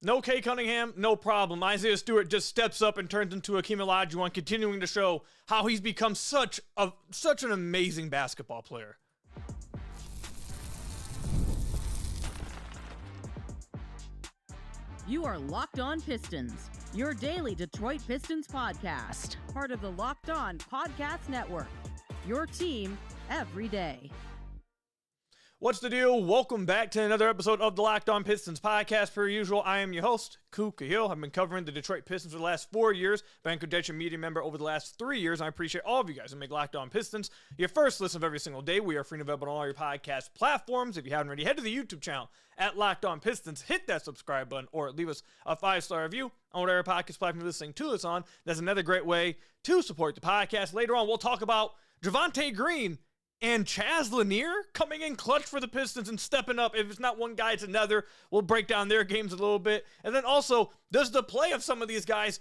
No Cade Cunningham, no problem. Isaiah Stewart just steps up and turns into Hakeem Olajuwon, continuing to show how he's become such an amazing basketball player. You are Locked On Pistons, your daily Detroit Pistons podcast, part of the Locked On Podcast Network, your team every day. What's the deal? Welcome back to another episode of the Locked On Pistons podcast. Per usual, I am your host, Khahil. I've been covering the Detroit Pistons for the last 4 years, been a credentialed media member over the last 3 years, and I appreciate all of you guys who make Locked On Pistons your first listen of every single day. We are free and available on all your podcast platforms. If you haven't already, head to the YouTube channel at Locked On Pistons, hit that subscribe button, or leave us a 5-star review on whatever podcast platform you're listening to us on. That's another great way to support the podcast. Later on, we'll talk about Javonte Green and Chaz Lanier coming in clutch for the Pistons and stepping up. If it's not one guy, it's another. We'll break down their games a little bit. And then also, does the play of some of these guys,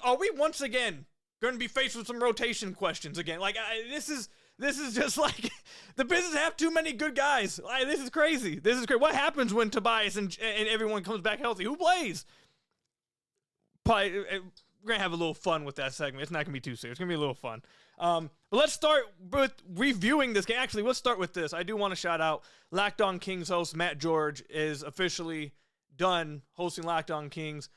are we once again going to be faced with some rotation questions again? Like, this is just like, the Pistons have too many good guys. This is crazy. This is crazy. What happens when Tobias and everyone comes back healthy? Who plays? Probably, we're going to have a little fun with that segment. It's not going to be too serious. It's going to be a little fun. But let's start with reviewing this game. Actually, let's start with this. I do want to shout out Locked On Kings host Matt George is officially done hosting Locked On Kings.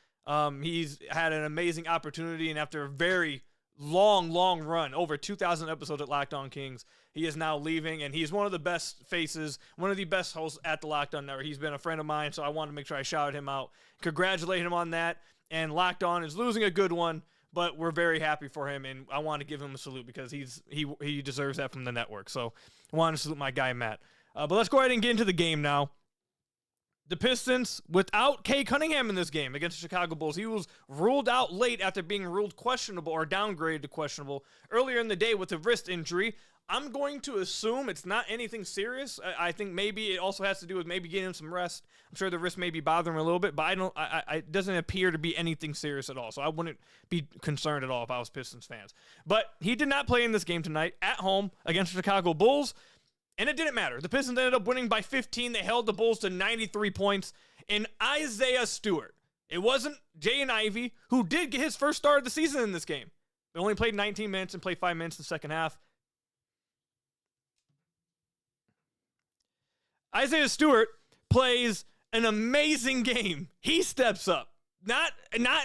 He's had an amazing opportunity, and after a very long run, over 2,000 episodes at Locked On Kings, he is now leaving, and he's one of the best faces, one of the best hosts at the Locked On Network. He's been a friend of mine, so I wanted to make sure I shouted him out, congratulate him on that. And Locked On is losing a good one, but we're very happy for him, and I want to give him a salute because he deserves that from the network. So I want to salute my guy, Matt. But let's go ahead and get into the game now. The Pistons, without Cade Cunningham in this game against the Chicago Bulls, he was ruled out late after being ruled questionable or downgraded to questionable earlier in the day with a wrist injury. I'm going to assume it's not anything serious. I think maybe it also has to do with maybe getting him some rest. I'm sure the wrist may be bothering him a little bit, but it doesn't appear to be anything serious at all. So I wouldn't be concerned at all if I was Pistons fans. But he did not play in this game tonight at home against the Chicago Bulls. And it didn't matter. The Pistons ended up winning by 15. They held the Bulls to 93 points. And Isaiah Stewart, it wasn't Jay and Ivy, who did get his first start of the season in this game. They only played 19 minutes and played 5 minutes in the second half. Isaiah Stewart plays an amazing game. He steps up. Not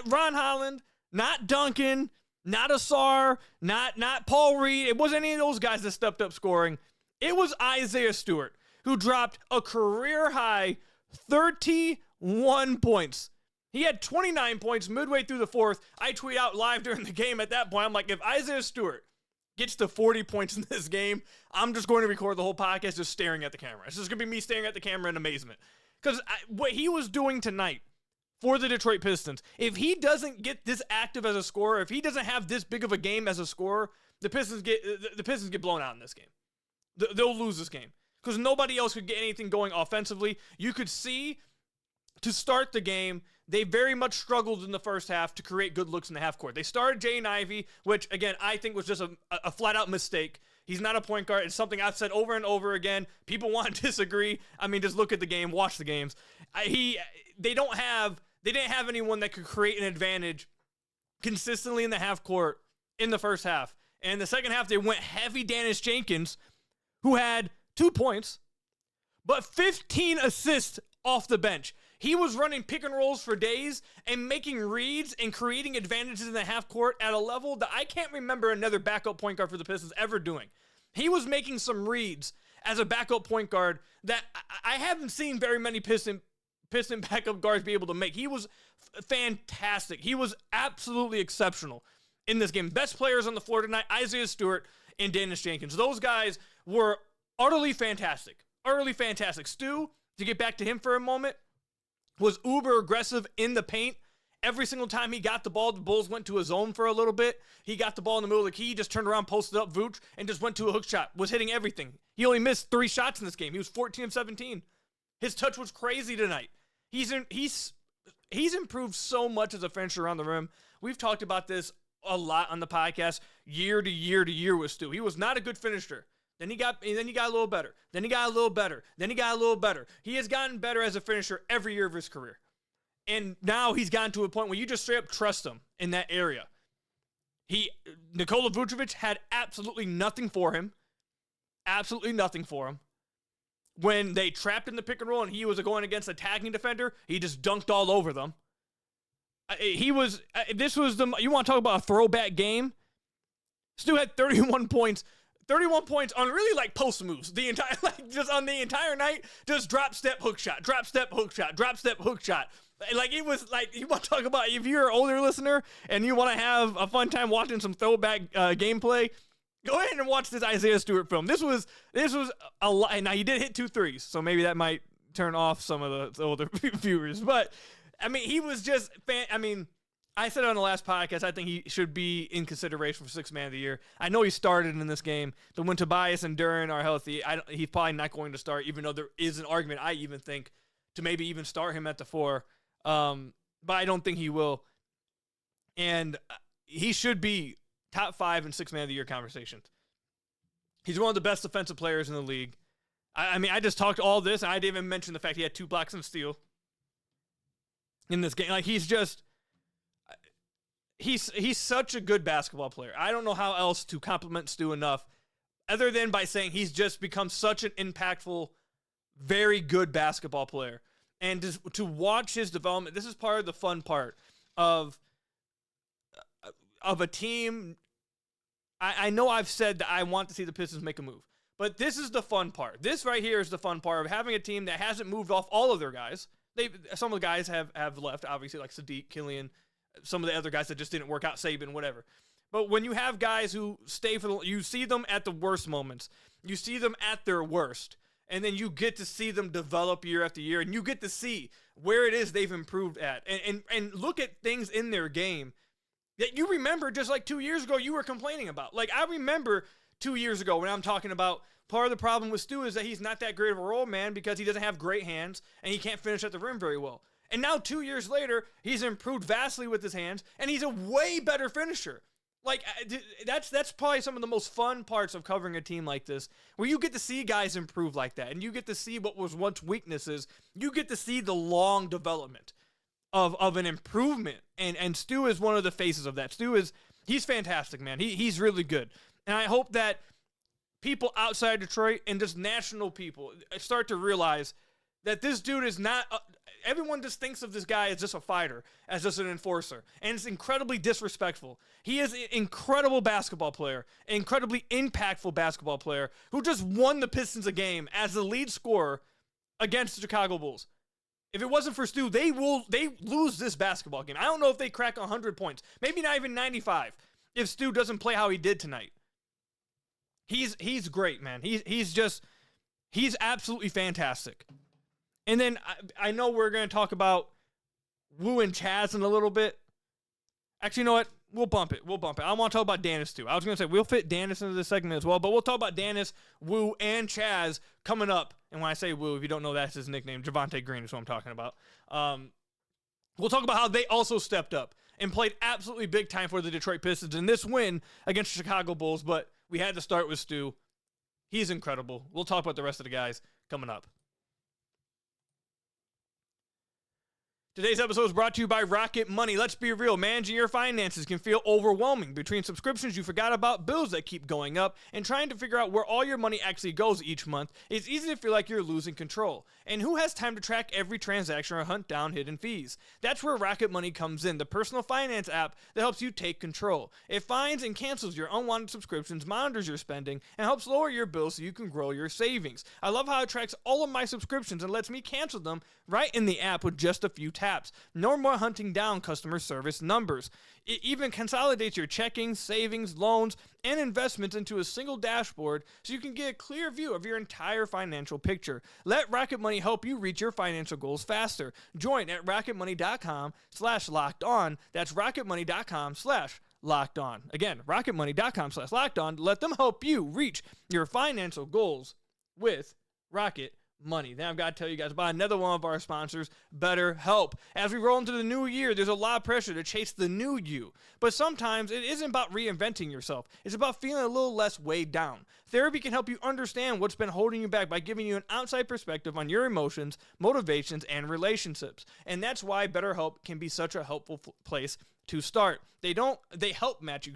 Ron Holland, not Duncan, not Asar, not Paul Reed. It wasn't any of those guys that stepped up scoring. It was Isaiah Stewart who dropped a career-high 31 points. He had 29 points midway through the fourth. I tweet out live during the game at that point. I'm like, if Isaiah Stewart gets to 40 points in this game, I'm just going to record the whole podcast just staring at the camera. It's just going to be me staring at the camera in amazement. Because what he was doing tonight for the Detroit Pistons, if he doesn't get this active as a scorer, if he doesn't have this big of a game as a scorer, the Pistons get blown out in this game. They'll lose this game because nobody else could get anything going offensively. You could see to start the game, they very much struggled in the first half to create good looks in the half court. They started Jay and Ivy, which, again, I think was just a flat-out mistake. He's not a point guard. It's something I've said over and over again. People want to disagree. I mean, just look at the game, watch the games. They didn't have anyone that could create an advantage consistently in the half court in the first half. And in the second half, they went heavy Jenkins, who had 2 points, but 15 assists off the bench. He was running pick and rolls for days and making reads and creating advantages in the half court at a level that I can't remember another backup point guard for the Pistons ever doing. He was making some reads as a backup point guard that I haven't seen very many Piston backup guards be able to make. He was fantastic. He was absolutely exceptional in this game. Best players on the floor tonight, Isaiah Stewart and Jenkins. Those guys were utterly fantastic. Utterly fantastic. Stu, to get back to him for a moment, was uber aggressive in the paint. Every single time he got the ball, the Bulls went to a zone for a little bit. He got the ball in the middle of the key, just turned around, posted up Vooch, and just went to a hook shot. Was hitting everything. He only missed 3 shots in this game. He was 14 of 17. His touch was crazy tonight. He's improved so much as a finisher around the rim. We've talked about this a lot on the podcast, year to year with Stu. He was not a good finisher. Then he got a little better. Then he got a little better. Then he got a little better. He has gotten better as a finisher every year of his career. And now he's gotten to a point where you just straight up trust him in that area. Nikola Vucevic had absolutely nothing for him. Absolutely nothing for him. When they trapped in the pick and roll and he was going against a tagging defender, he just dunked all over them. You want to talk about a throwback game? Stu had 31 points. 31 points on really like post moves. Just on the entire night, just drop step hook shot, drop step hook shot, drop step hook shot. Like it was like, you want to talk about, if you're an older listener and you want to have a fun time watching some throwback gameplay, go ahead and watch this Isaiah Stewart film. This was a lot. Now he did hit 2 threes, so maybe that might turn off some of the older viewers. But I mean, he was just I said it on the last podcast, I think he should be in consideration for Sixth Man of the Year. I know he started in this game, but when Tobias and Duren are healthy, he's probably not going to start, even though there is an argument, I even think, to maybe even start him at the 4. But I don't think he will. And he should be top 5 in Sixth Man of the Year conversations. He's one of the best defensive players in the league. I just talked all this, and I didn't even mention the fact he had 2 blocks and a steal in this game. Like, he's such a good basketball player. I don't know how else to compliment Stu enough, other than by saying he's just become such an impactful, very good basketball player. And to watch his development, this is part of the fun part of a team. I know I've said that I want to see the Pistons make a move, but this is the fun part. This right here is the fun part of having a team that hasn't moved off all of their guys. Some of the guys have left, obviously, like Sadiq, Killian, some of the other guys that just didn't work out, Saban, whatever. But when you have guys who stay you see them at the worst moments. You see them at their worst. And then you get to see them develop year after year. And you get to see where it is they've improved at. And look at things in their game that you remember just like 2 years ago you were complaining about. Like, I remember 2 years ago when I'm talking about part of the problem with Stu is that he's not that great of a roll man because he doesn't have great hands and he can't finish at the rim very well. And now 2 years later, he's improved vastly with his hands, and he's a way better finisher. Like, that's probably some of the most fun parts of covering a team like this, where you get to see guys improve like that, and you get to see what was once weaknesses. You get to see the long development of an improvement, and Stu is one of the faces of that. He's fantastic, man. He's really good. And I hope that people outside Detroit and just national people start to realize that this dude is not... everyone just thinks of this guy as just a fighter, as just an enforcer. And it's incredibly disrespectful. He is an incredible basketball player, an incredibly impactful basketball player who just won the Pistons a game as the lead scorer against the Chicago Bulls. If it wasn't for Stu, they lose this basketball game. I don't know if they crack 100 points. Maybe not even 95 if Stu doesn't play how he did tonight. He's great, man. He's absolutely fantastic. And then I know we're going to talk about Wu and Chaz in a little bit. Actually, you know what? We'll bump it. I want to talk about Danis, too. I was going to say, we'll fit Danis into this segment as well, but we'll talk about Danis, Wu, and Chaz coming up. And when I say Wu, if you don't know, that's his nickname. Javonte Green is what I'm talking about. We'll talk about how they also stepped up and played absolutely big time for the Detroit Pistons in this win against the Chicago Bulls, but we had to start with Stu. He's incredible. We'll talk about the rest of the guys coming up. Today's episode is brought to you by Rocket Money. Let's be real, managing your finances can feel overwhelming. Between subscriptions you forgot about, bills that keep going up, and trying to figure out where all your money actually goes each month, it's easy to feel like you're losing control. And who has time to track every transaction or hunt down hidden fees? That's where Rocket Money comes in, the personal finance app that helps you take control. It finds and cancels your unwanted subscriptions, monitors your spending, and helps lower your bills so you can grow your savings. I love how it tracks all of my subscriptions and lets me cancel them right in the app with just a few taps. No more hunting down customer service numbers. It even consolidates your checking, savings, loans, and investments into a single dashboard so you can get a clear view of your entire financial picture. Let Rocket Money help you reach your financial goals faster. Join at rocketmoney.com/lockedon. That's rocketmoney.com/lockedon. Again, rocketmoney.com/lockedon. Let them help you reach your financial goals with Rocket money. Then I've got to tell you guys about another one of our sponsors, BetterHelp. As we roll into the new year, there's a lot of pressure to chase the new you. But sometimes it isn't about reinventing yourself. It's about feeling a little less weighed down. Therapy can help you understand what's been holding you back by giving you an outside perspective on your emotions, motivations, and relationships. And that's why BetterHelp can be such a helpful place to start. They help match you,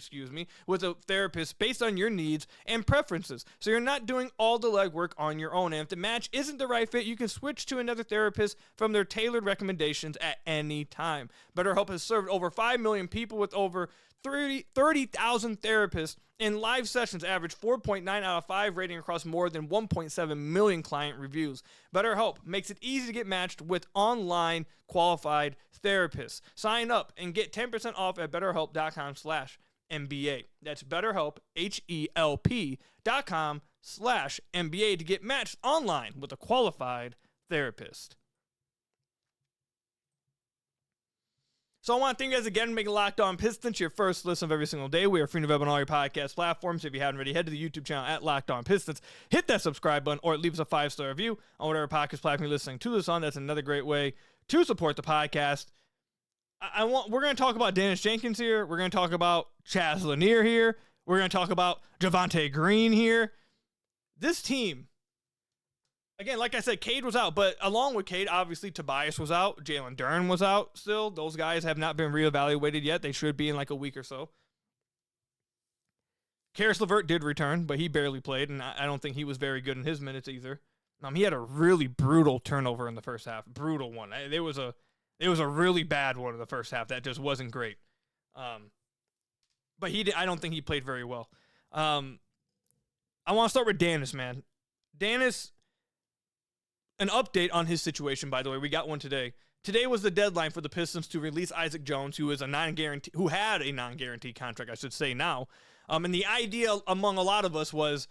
with a therapist based on your needs and preferences. So you're not doing all the legwork on your own. And if the match isn't the right fit, you can switch to another therapist from their tailored recommendations at any time. BetterHelp has served over 5 million people with over 30,000 therapists, and live sessions average 4.9 out of 5 rating across more than 1.7 million client reviews. BetterHelp makes it easy to get matched with online qualified therapists. Sign up and get 10% off at betterhelp.com/NBA. That's BetterHelp, HELP.com/NBA to get matched online with a qualified therapist. So I want to thank you guys again for making Locked On Pistons your first listen of every single day. We are free and available on all your podcast platforms. If you haven't already, head to the YouTube channel at Locked On Pistons. Hit that subscribe button or leave us a 5-star review on whatever podcast platform you're listening to this on. That's another great way to support the podcast. We're going to talk about Dennis Jenkins here. We're going to talk about Chaz Lanier here. We're going to talk about Javonte Green here. This team, again, like I said, Cade was out, but along with Cade, obviously Tobias was out. Jalen Duren was out still. Those guys have not been reevaluated yet. They should be in like a week or so. Caris LeVert did return, but he barely played, and I don't think he was very good in his minutes either. He had a really brutal turnover in the first half. Brutal one. It was a really bad one in the first half that just wasn't great. But I don't think he played very well. I want to start with Dennis, man. Dennis, an update on his situation, by the way. We got one today. Today was the deadline for the Pistons to release Isaac Jones, who had a non-guaranteed contract, I should say now. And the idea among a lot of us was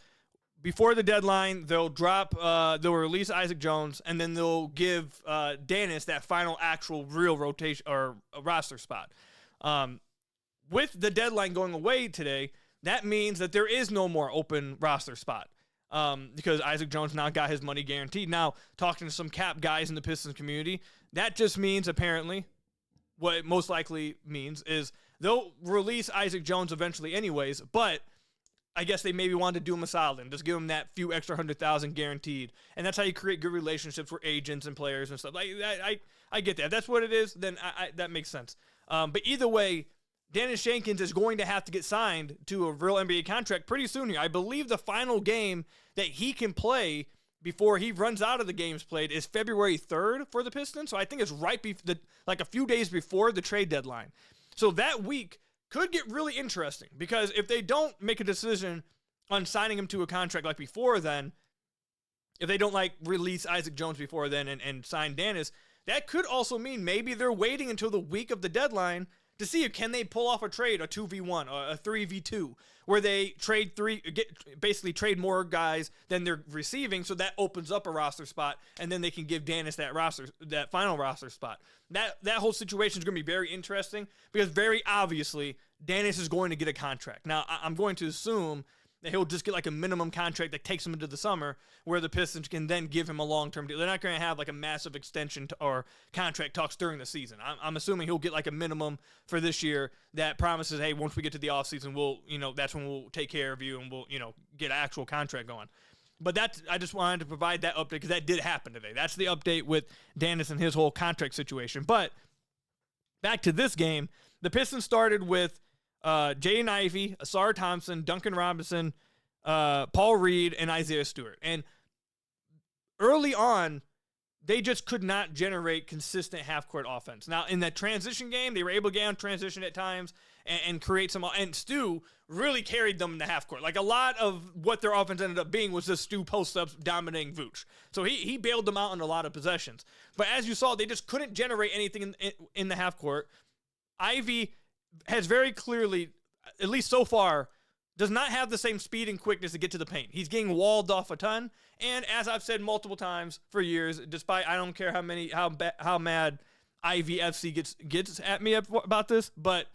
before the deadline, they'll release Isaac Jones, and then they'll give Dennis that final actual real rotation or a roster spot. With the deadline going away today, that means that there is no more open roster spot. Because Isaac Jones now got his money guaranteed. Now, talking to some cap guys in the Pistons community, that just means, apparently, what it most likely means is they'll release Isaac Jones eventually anyways, but I guess they maybe wanted to do him a solid and just give him that few extra 100,000 guaranteed. And that's how you create good relationships with agents and players and stuff. Like I get that. If that's what it is, then that makes sense. But either way, Dennis Jenkins is going to have to get signed to a real NBA contract pretty soon here. I believe the final game that he can play before he runs out of the games played is February 3rd for the Pistons. So I think it's right like a few days before the trade deadline. So that week could get really interesting because if they don't make a decision on signing him to a contract like before then, if they don't like release Isaac Jones before then and sign Dennis, that could also mean maybe they're waiting until the week of the deadline to see if can they pull off a trade, a 2v1 or a 3v2, where they basically trade more guys than they're receiving, so that opens up a roster spot, and then they can give Dennis that final roster spot. That whole situation is going to be very interesting because very obviously Dennis is going to get a contract. Now, I'm going to assume that he'll just get like a minimum contract that takes him into the summer where the Pistons can then give him a long-term deal. They're not going to have like a massive extension or contract talks during the season. I'm assuming he'll get like a minimum for this year that promises, hey, once we get to the offseason, that's when we'll take care of you and we'll, get an actual contract going. But I just wanted to provide that update because that did happen today. That's the update with Dennis and his whole contract situation. But back to this game, the Pistons started with Jaden Ivey, Asar Thompson, Duncan Robinson, Paul Reed, and Isaiah Stewart. And early on, they just could not generate consistent half-court offense. Now, in that transition game, they were able to get on transition at times and create some. And Stu really carried them in the half-court. Like, a lot of what their offense ended up being was just Stu post-ups dominating Vooch. So he bailed them out on a lot of possessions. But as you saw, they just couldn't generate anything in the half-court. Ivy has very clearly, at least so far, does not have the same speed and quickness to get to the paint. He's getting walled off a ton. And as I've said multiple times for years, despite I don't care how mad Ivy FC gets at me about this, but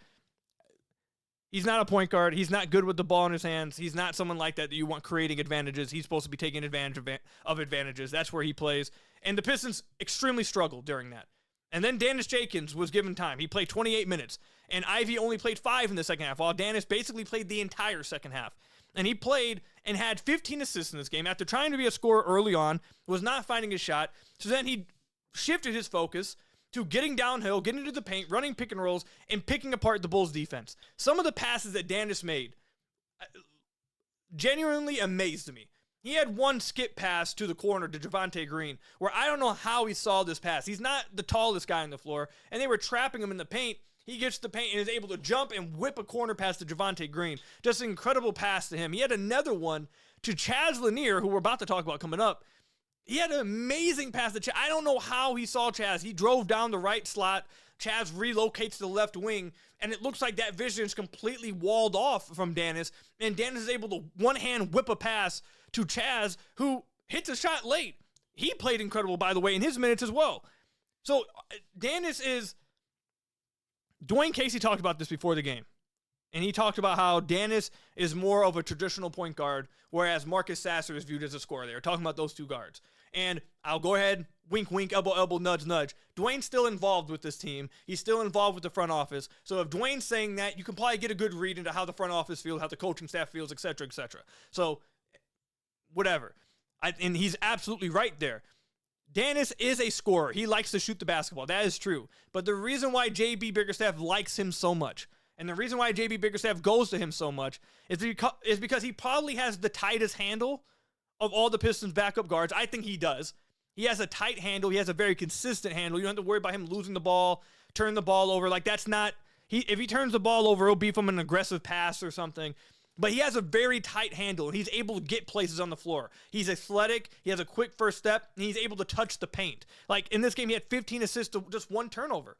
He's not a point guard. He's not good with the ball in his hands. He's not someone like that you want creating advantages. He's supposed to be taking advantage of advantages. That's where he plays. And the Pistons extremely struggled during that. And then Jenkins was given time. He played 28 minutes. And Ivy only played 5 in the second half, while Dennis basically played the entire second half. And he played and had 15 assists in this game after trying to be a scorer early on, was not finding his shot. So then he shifted his focus to getting downhill, getting into the paint, running pick and rolls, and picking apart the Bulls' defense. Some of the passes that Dennis made genuinely amazed me. He had one skip pass to the corner to Javonte Green, where I don't know how he saw this pass. He's not the tallest guy on the floor, and they were trapping him in the paint. He gets to the paint and is able to jump and whip a corner pass to Javonte Green. Just an incredible pass to him. He had another one to Chaz Lanier, who we're about to talk about coming up. He had an amazing pass to Chaz. I don't know how he saw Chaz. He drove down the right slot. Chaz relocates to the left wing, and it looks like that vision is completely walled off from Dennis, and Dennis is able to one-hand whip a pass to Chaz, who hits a shot late. He played incredible, by the way, in his minutes as well. So Dennis is... Dwayne Casey talked about this before the game, and he talked about how Dennis is more of a traditional point guard, whereas Marcus Sasser is viewed as a scorer. They were talking about those two guards. And I'll go ahead, wink, wink, elbow, elbow, nudge, nudge. Dwayne's still involved with this team. He's still involved with the front office. So if Dwayne's saying that, you can probably get a good read into how the front office feels, how the coaching staff feels, et cetera, et cetera. So whatever. And he's absolutely right there. Dennis is a scorer. He likes to shoot the basketball. That is true. But the reason why JB Bickerstaff likes him so much, and the reason why JB Bickerstaff goes to him so much, is because he probably has the tightest handle of all the Pistons backup guards. I think he does. He has a tight handle. He has a very consistent handle. You don't have to worry about him losing the ball, turn the ball over. Like, that's not... If he turns the ball over, it'll be from an aggressive pass or something. But he has a very tight handle, and he's able to get places on the floor. He's athletic. He has a quick first step, and he's able to touch the paint. Like, in this game, he had 15 assists to just 1 turnover.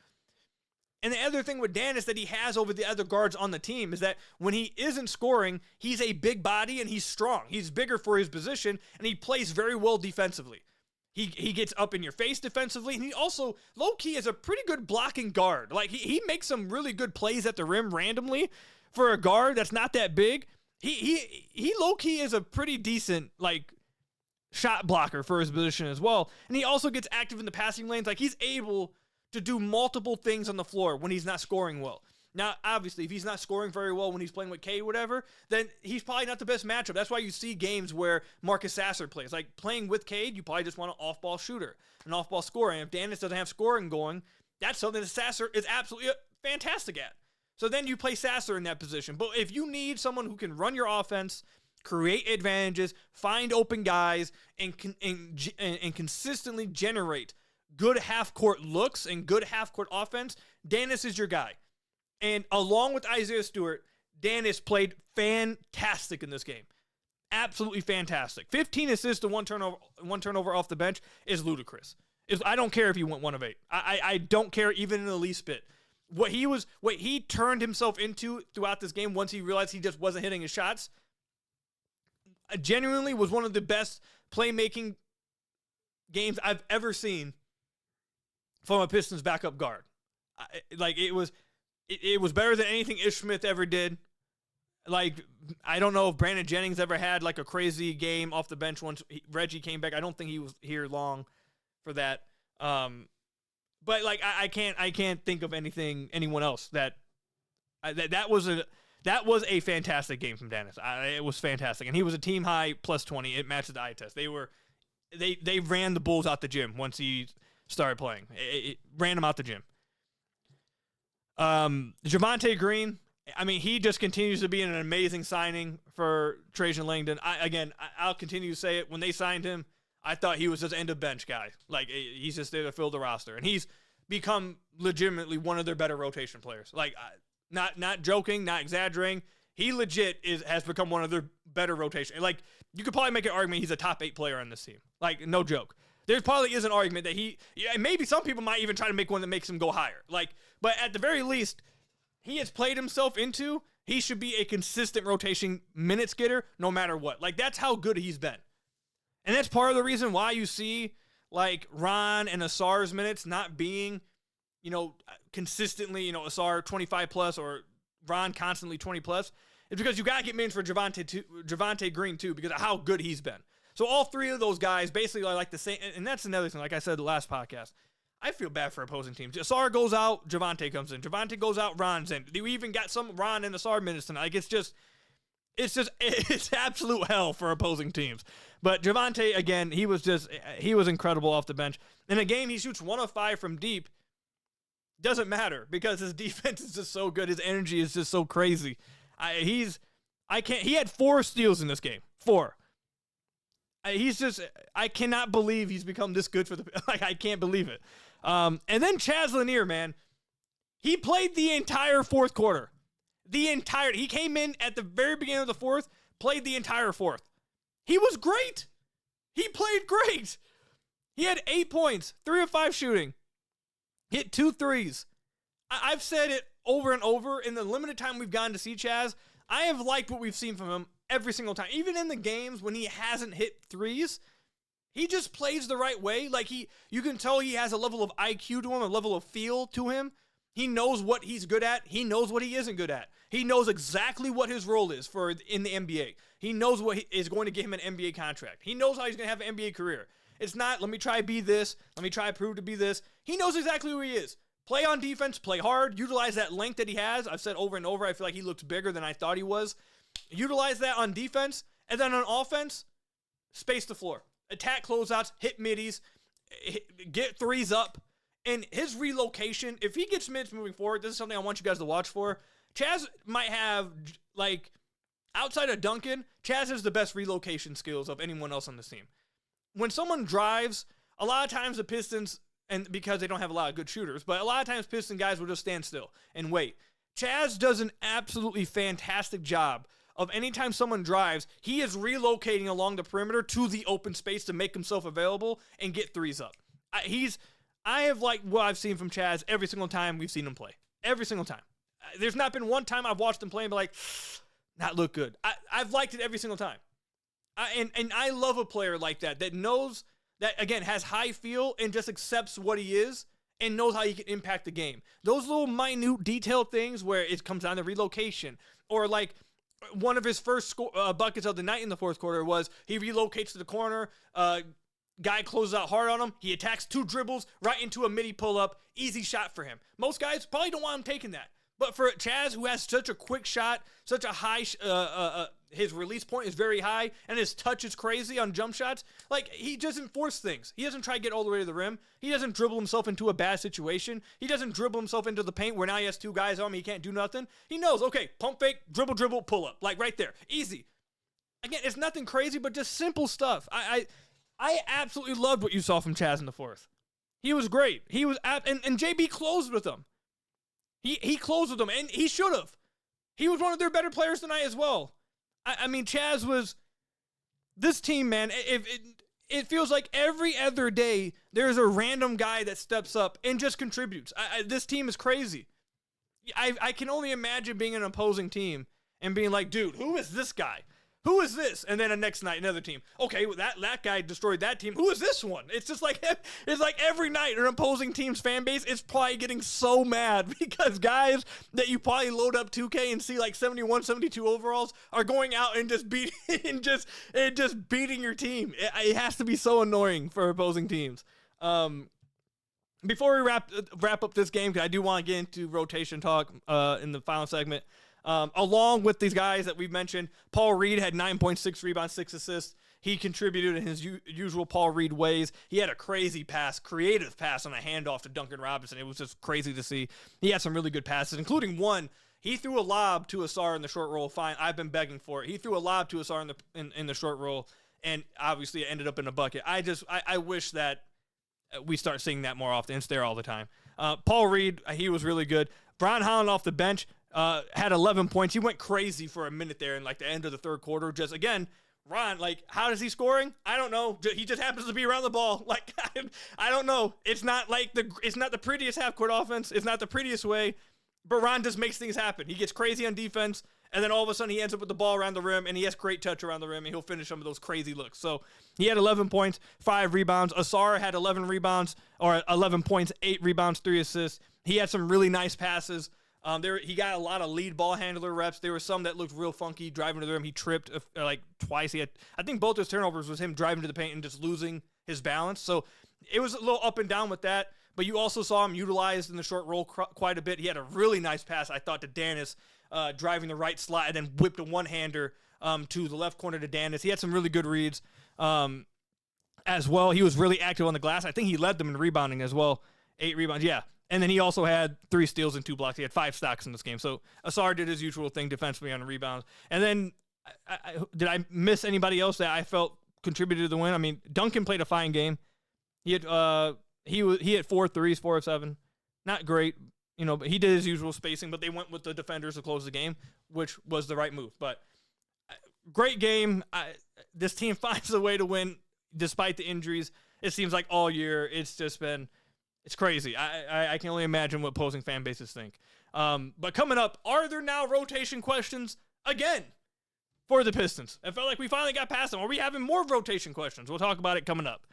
And the other thing with Dennis that he has over the other guards on the team is that when he isn't scoring, he's a big body and he's strong. He's bigger for his position, and he plays very well defensively. He gets up in your face defensively, and he also, low-key, is a pretty good blocking guard. Like, he makes some really good plays at the rim randomly for a guard that's not that big. He low-key is a pretty decent, like, shot blocker for his position as well. And he also gets active in the passing lanes. Like, he's able to do multiple things on the floor when he's not scoring well. Now, obviously, if he's not scoring very well when he's playing with Cade, whatever, then he's probably not the best matchup. That's why you see games where Marcus Sasser plays. Like, playing with Cade, you probably just want an off-ball shooter, an off-ball scorer. And if Dennis doesn't have scoring going, that's something that Sasser is absolutely fantastic at. So then you play Sasser in that position. But if you need someone who can run your offense, create advantages, find open guys, and consistently generate good half-court looks and good half-court offense, Dennis is your guy. And along with Isaiah Stewart, Dennis played fantastic in this game. Absolutely fantastic. 15 assists to one turnover off the bench is ludicrous. I don't care if he went 1 of 8. I don't care even in the least bit. What he turned himself into throughout this game once he realized he just wasn't hitting his shots, genuinely was one of the best playmaking games I've ever seen from a Pistons backup guard. It was better than anything Ish Smith ever did. Like, I don't know if Brandon Jennings ever had like a crazy game off the bench once Reggie came back. I don't think he was here long for that. But like, I can't think of anyone else that was a fantastic game from Dennis. It was fantastic, and he was a team high +20. It matched the eye test. They ran the Bulls out the gym once he started playing. It ran them out the gym. Javonte Green, I mean, he just continues to be an amazing signing for Trajan Langdon. I'll continue to say it. When they signed him, I thought he was just end of bench guy. Like, he's just there to fill the roster, and he's become legitimately one of their better rotation players. Like, not joking, not exaggerating. He legit has become one of their better rotation. Like, you could probably make an argument he's a top 8 player on this team. Like, no joke. There probably is an argument that maybe some people might even try to make one that makes him go higher. Like, but at the very least, he has played himself into, he should be a consistent rotation minutes getter no matter what. Like, that's how good he's been. And that's part of the reason why you see, like, Ron and Asar's minutes not being, consistently, Asar 25 plus or Ron constantly 20+, is because you got to get minutes for Javonte Green, too, because of how good he's been. So all three of those guys basically are like the same. And that's another thing, like I said the last podcast. I feel bad for opposing teams. Asar goes out, Javonte comes in. Javonte goes out, Ron's in. We even got some Ron and Asar minutes tonight. Like, it's absolute hell for opposing teams. But Javonte, again, he was incredible off the bench. In a game, he shoots 1 of 5 from deep. Doesn't matter because his defense is just so good. His energy is just so crazy. He had 4 steals in this game. 4. I cannot believe he's become this good for I can't believe it. And then Chaz Lanier, man, he played the entire fourth quarter. He came in at the very beginning of the fourth, played the entire fourth. He was great. He played great. He had 8 points, 3 of 5 shooting, hit 2 threes. I've said it over and over in the limited time we've gotten to see Chaz. I have liked what we've seen from him every single time. Even in the games when he hasn't hit threes, he just plays the right way. Like you can tell he has a level of IQ to him, a level of feel to him. He knows what he's good at. He knows what he isn't good at. He knows exactly what his role is in the NBA. He knows what is going to get him an NBA contract. He knows how he's going to have an NBA career. It's not, let me try to be this. Let me try to prove to be this. He knows exactly who he is. Play on defense, play hard, utilize that length that he has. I've said over and over, I feel like he looks bigger than I thought he was. Utilize that on defense, and then on offense, space the floor. Attack closeouts, hit middies, get threes up. And his relocation, if he gets minutes moving forward, this is something I want you guys to watch for. Chaz might have, like, outside of Duncan, Chaz has the best relocation skills of anyone else on this team. When someone drives, a lot of times the Pistons, and because they don't have a lot of good shooters, but a lot of times Piston guys will just stand still and wait. Chaz does an absolutely fantastic job of anytime someone drives, he is relocating along the perimeter to the open space to make himself available and get threes up. I have liked what I've seen from Chaz every single time we've seen him play. Every single time. There's not been one time I've watched him play and be like, not look good. I've liked it every single time. And I love a player like that knows that, again, has high feel and just accepts what he is and knows how he can impact the game. Those little minute detailed things where it comes down to relocation, or like one of his first buckets of the night in the fourth quarter was he relocates to the corner, guy closes out hard on him, he attacks 2 dribbles right into a midi pull-up, easy shot for him. Most guys probably don't want him taking that. But for Chaz, who has such a quick shot, such a high, his release point is very high, and his touch is crazy on jump shots, like, he doesn't force things. He doesn't try to get all the way to the rim. He doesn't dribble himself into a bad situation. He doesn't dribble himself into the paint where now he has 2 guys on him, he can't do nothing. He knows, okay, pump fake, dribble, pull up, like right there. Easy. Again, it's nothing crazy, but just simple stuff. I absolutely loved what you saw from Chaz in the fourth. He was great. He was, and JB closed with him. He closed with them, and he should have. He was one of their better players tonight as well. I mean, Chaz was, this team, man, it feels like every other day there's a random guy that steps up and just contributes. This team is crazy. I can only imagine being an opposing team and being like, dude, who is this guy? Who is this? And then the next night, another team. Okay, well, that guy destroyed that team. Who is this one? It's just like, it's like every night an opposing team's fan base is probably getting so mad because guys that you probably load up 2K and see like 71, 72 overalls are going out and just just beating your team. It has to be so annoying for opposing teams. Before we wrap up this game, because I do want to get into rotation talk in the final segment. Along with these guys that we've mentioned, Paul Reed had 9.6 rebounds, 6 assists. He contributed in his usual Paul Reed ways. He had a crazy pass, creative pass on a handoff to Duncan Robinson. It was just crazy to see. He had some really good passes, including one. He threw a lob to Asar in the short roll. Fine, I've been begging for it. He threw a lob to Asar in the short roll, and obviously it ended up in a bucket. I wish that we start seeing that more often. It's there all the time. Paul Reed, he was really good. Brian Holland off the bench. Had 11 points. He went crazy for a minute there in like the end of the third quarter. Just again, Ron, like, how is he scoring? I don't know. He just happens to be around the ball. Like, I don't know. It's not the prettiest half court offense. It's not the prettiest way, but Ron just makes things happen. He gets crazy on defense, and then all of a sudden he ends up with the ball around the rim, and he has great touch around the rim, and he'll finish some of those crazy looks. So he had 11 points, 5 rebounds. Asar had 11 rebounds, or 11 points, 8 rebounds, 3 assists. He had some really nice passes. He got a lot of lead ball handler reps. There were some that looked real funky driving to the rim. He tripped like twice. I think both his turnovers was him driving to the paint and just losing his balance. So it was a little up and down with that. But you also saw him utilized in the short roll quite a bit. He had a really nice pass, I thought, to Danis, driving the right slot and then whipped a one-hander to the left corner to Danis. He had some really good reads as well. He was really active on the glass. I think he led them in rebounding as well. 8 rebounds, yeah. And then he also had 3 steals and 2 blocks. He had 5 stocks in this game. So Ausar did his usual thing defensively on the rebounds. And then did I miss anybody else that I felt contributed to the win? I mean, Duncan played a fine game. He had he hit 4 threes, 4 of 7. Not great, but he did his usual spacing, but they went with the defenders to close the game, which was the right move. But great game. This team finds a way to win despite the injuries. It seems like all year it's just been it's crazy. I can only imagine what opposing fan bases think. But coming up, are there now rotation questions again for the Pistons? I felt like we finally got past them. Are we having more rotation questions? We'll talk about it coming up.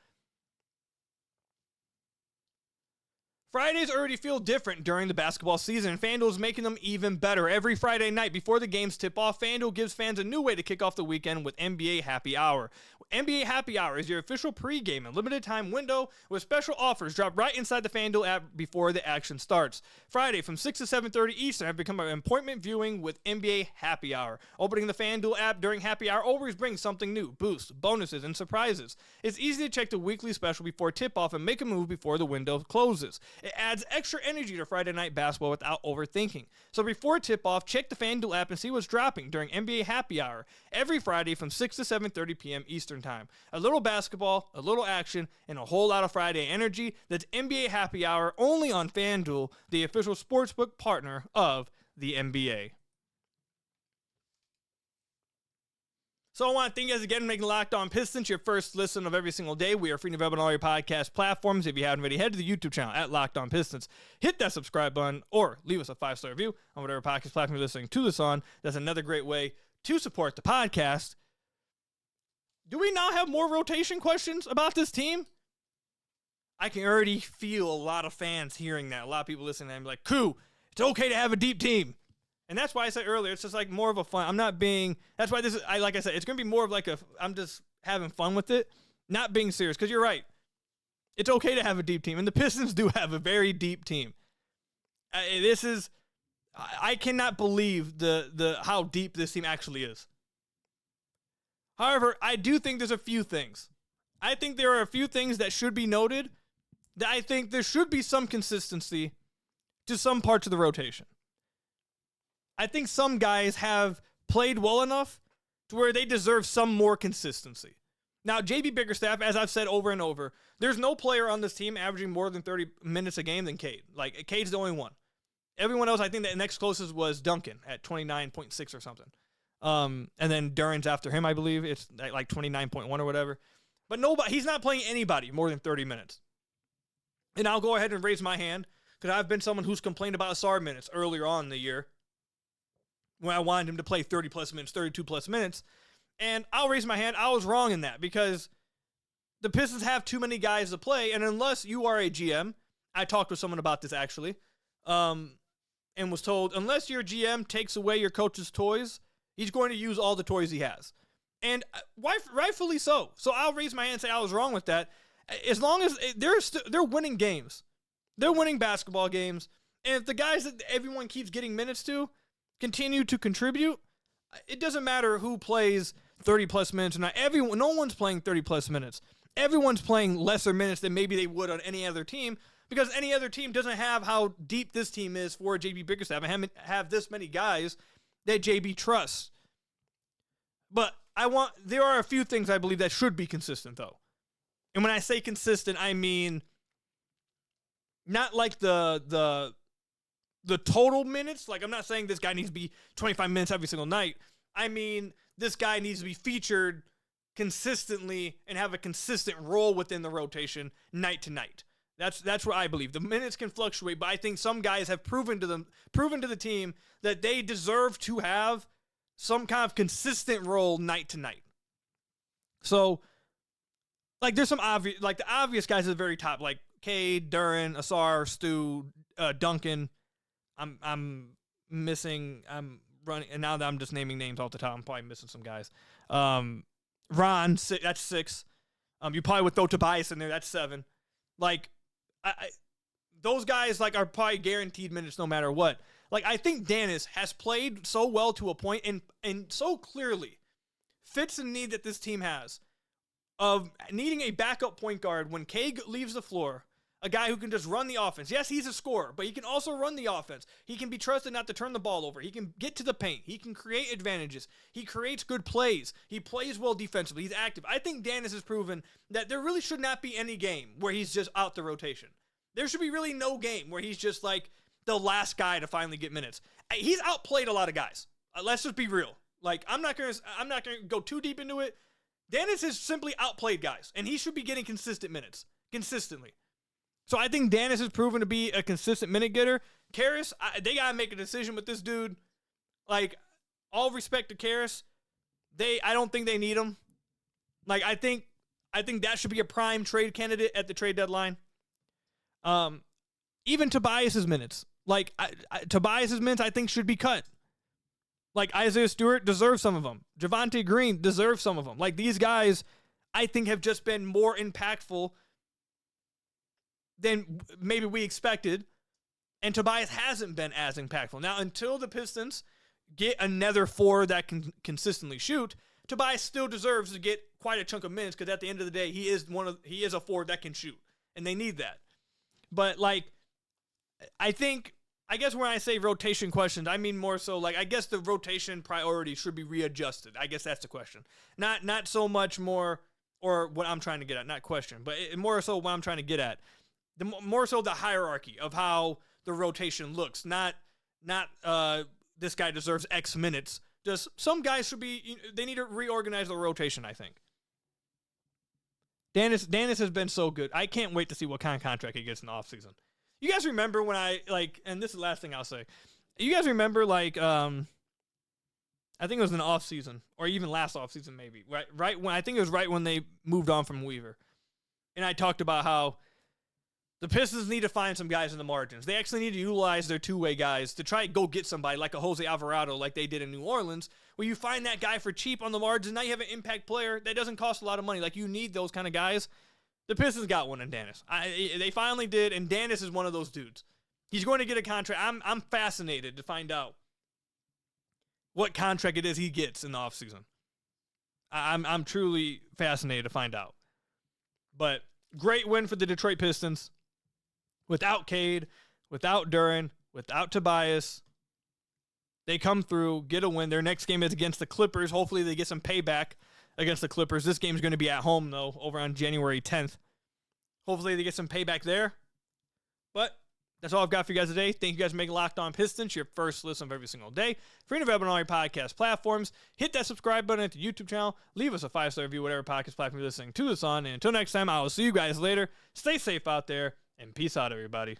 Fridays already feel different during the basketball season. FanDuel is making them even better. Every Friday night before the games tip off, FanDuel gives fans a new way to kick off the weekend with NBA Happy Hour. NBA Happy Hour is your official pregame and limited time window with special offers dropped right inside the FanDuel app before the action starts. Friday from 6 to 7:30 Eastern have become an appointment viewing with NBA Happy Hour. Opening the FanDuel app during Happy Hour always brings something new, boosts, bonuses, and surprises. It's easy to check the weekly special before tip-off and make a move before the window closes. It adds extra energy to Friday night basketball without overthinking. So before tip-off, check the FanDuel app and see what's dropping during NBA Happy Hour every Friday from 6 to 7:30 p.m. Eastern Time. A little basketball, a little action, and a whole lot of Friday energy. That's NBA Happy Hour only on FanDuel, the official sportsbook partner of the NBA. So I want to thank you guys again for making Locked On Pistons your first listen of every single day. We are free and available on all your podcast platforms. If you haven't already, head to the YouTube channel at Locked On Pistons. Hit that subscribe button or leave us a 5-star review on whatever podcast platform you're listening to this on. That's another great way to support the podcast. Do we now have more rotation questions about this team? I can already feel a lot of fans hearing that. A lot of people listening and be like, "Cool, it's okay to have a deep team." And that's why I said earlier, it's just like more of a fun. I'm not being, that's why this is, like I said, it's going to be more of like I'm just having fun with it, not being serious. Because you're right. It's okay to have a deep team. And the Pistons do have a very deep team. I cannot believe how deep this team actually is. However, I do think there's a few things. I think there are a few things that should be noted, that I think there should be some consistency to some parts of the rotation. I think some guys have played well enough to where they deserve some more consistency. Now, JB Bickerstaff, as I've said over and over, there's no player on this team averaging more than 30 minutes a game than Cade. Like, Cade's the only one. Everyone else, I think the next closest was Duncan at 29.6 or something. And then Duran's after him, I believe. It's like 29.1 or whatever. But he's not playing anybody more than 30 minutes. And I'll go ahead and raise my hand, because I've been someone who's complained about Ausar minutes earlier on in the year, when I wanted him to play 30-plus minutes, 32-plus minutes. And I'll raise my hand. I was wrong in that, because the Pistons have too many guys to play, and unless you are a GM, I talked with someone about this actually, and was told, unless your GM takes away your coach's toys, he's going to use all the toys he has. And rightfully so. So I'll raise my hand and say I was wrong with that. As long as they're winning games. They're winning basketball games. And if the guys that everyone keeps getting minutes to continue to contribute, it doesn't matter who plays 30-plus minutes or not. No one's playing 30-plus minutes. Everyone's playing lesser minutes than maybe they would on any other team, because any other team doesn't have how deep this team is for JB Bickerstaff and have this many guys that JB trusts. But there are a few things I believe that should be consistent, though. And when I say consistent, I mean not like the total minutes. Like, I'm not saying this guy needs to be 25 minutes every single night. I mean, this guy needs to be featured consistently and have a consistent role within the rotation night to night. That's what I believe. The minutes can fluctuate, but I think some guys have proven to the team that they deserve to have some kind of consistent role night to night. So, like, there's some obvious, like the obvious guys at the very top, like Cade, Duran, Ausar, Stu, Duncan. I'm missing. I'm running, and now that I'm just naming names off the top, I'm probably missing some guys. Ron, that's 6. You probably would throw Tobias in there. That's 7. Like, those guys like are probably guaranteed minutes no matter what. Like, I think Dennis has played so well to a point and so clearly fits the need that this team has of needing a backup point guard when Cade leaves the floor, a guy who can just run the offense. Yes, he's a scorer, but he can also run the offense. He can be trusted not to turn the ball over. He can get to the paint. He can create advantages. He creates good plays. He plays well defensively. He's active. I think Dennis has proven that there really should not be any game where he's just out the rotation. There should be really no game where he's just like the last guy to finally get minutes. He's outplayed a lot of guys. Let's just be real. Like, I'm not gonna go too deep into it. Dennis has simply outplayed guys, and he should be getting consistent minutes consistently. So I think Dennis has proven to be a consistent minute getter. Caris, they gotta make a decision with this dude. Like, all respect to Caris, I don't think they need him. Like, I think that should be a prime trade candidate at the trade deadline. Even Tobias's minutes. Like, Tobias's minutes, I think, should be cut. Like, Isaiah Stewart deserves some of them. Javonte Green deserves some of them. Like, these guys, I think, have just been more impactful than maybe we expected. And Tobias hasn't been as impactful. Now, until the Pistons get another 4 that can consistently shoot, Tobias still deserves to get quite a chunk of minutes because at the end of the day, he is a 4 that can shoot. And they need that. But, like, I guess when I say rotation questions, I mean more so like I guess the rotation priority should be readjusted. I guess that's the question. Not so much more or what I'm trying to get at, not question, but more so what I'm trying to get at. More so the hierarchy of how the rotation looks. Not this guy deserves X minutes. Just some guys they need to reorganize the rotation, I think. Dennis has been so good. I can't wait to see what kind of contract he gets in the offseason. You guys remember when and this is the last thing I'll say. You guys remember, like, I think it was in the offseason, or even last offseason maybe, right when, I think it was right when they moved on from Weaver. And I talked about how the Pistons need to find some guys in the margins. They actually need to utilize their two-way guys to try and go get somebody like a Jose Alvarado like they did in New Orleans, where you find that guy for cheap on the margins. Now you have an impact player that doesn't cost a lot of money. Like, you need those kind of guys. The Pistons got one in Dennis. They finally did, and Dennis is one of those dudes. He's going to get a contract. I'm fascinated to find out what contract it is he gets in the offseason. I'm truly fascinated to find out. But great win for the Detroit Pistons. Without Cade, without Duran, without Tobias, they come through, get a win. Their next game is against the Clippers. Hopefully they get some payback against the Clippers. This game's going to be at home, though, over on January 10th. Hopefully they get some payback there. But that's all I've got for you guys today. Thank you guys for making Locked On Pistons your first listen of every single day. Free and available on all your podcast platforms. Hit that subscribe button at the YouTube channel. Leave us a 5-star review, whatever podcast platform you're listening to this on. And until next time, I will see you guys later. Stay safe out there, and peace out, everybody.